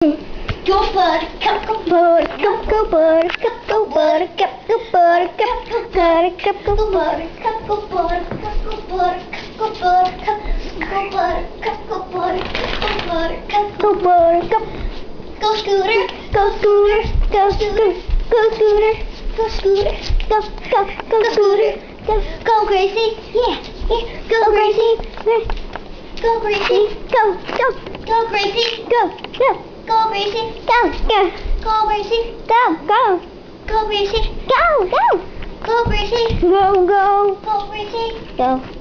Go buttercup, go buttercup, go buttercup, go buttercup, go buttercup, go buttercup, go buttercup, go buttercup, go buttercup, go buttercup, go buttercup, go buttercup, go scooter, go scooter, go scooter, go scooter, go scooter, go scooter, go crazy, yeah, go crazy, go crazy, go crazy, go crazy, go crazy, go crazy, go crazy, go crazy, go crazy, go.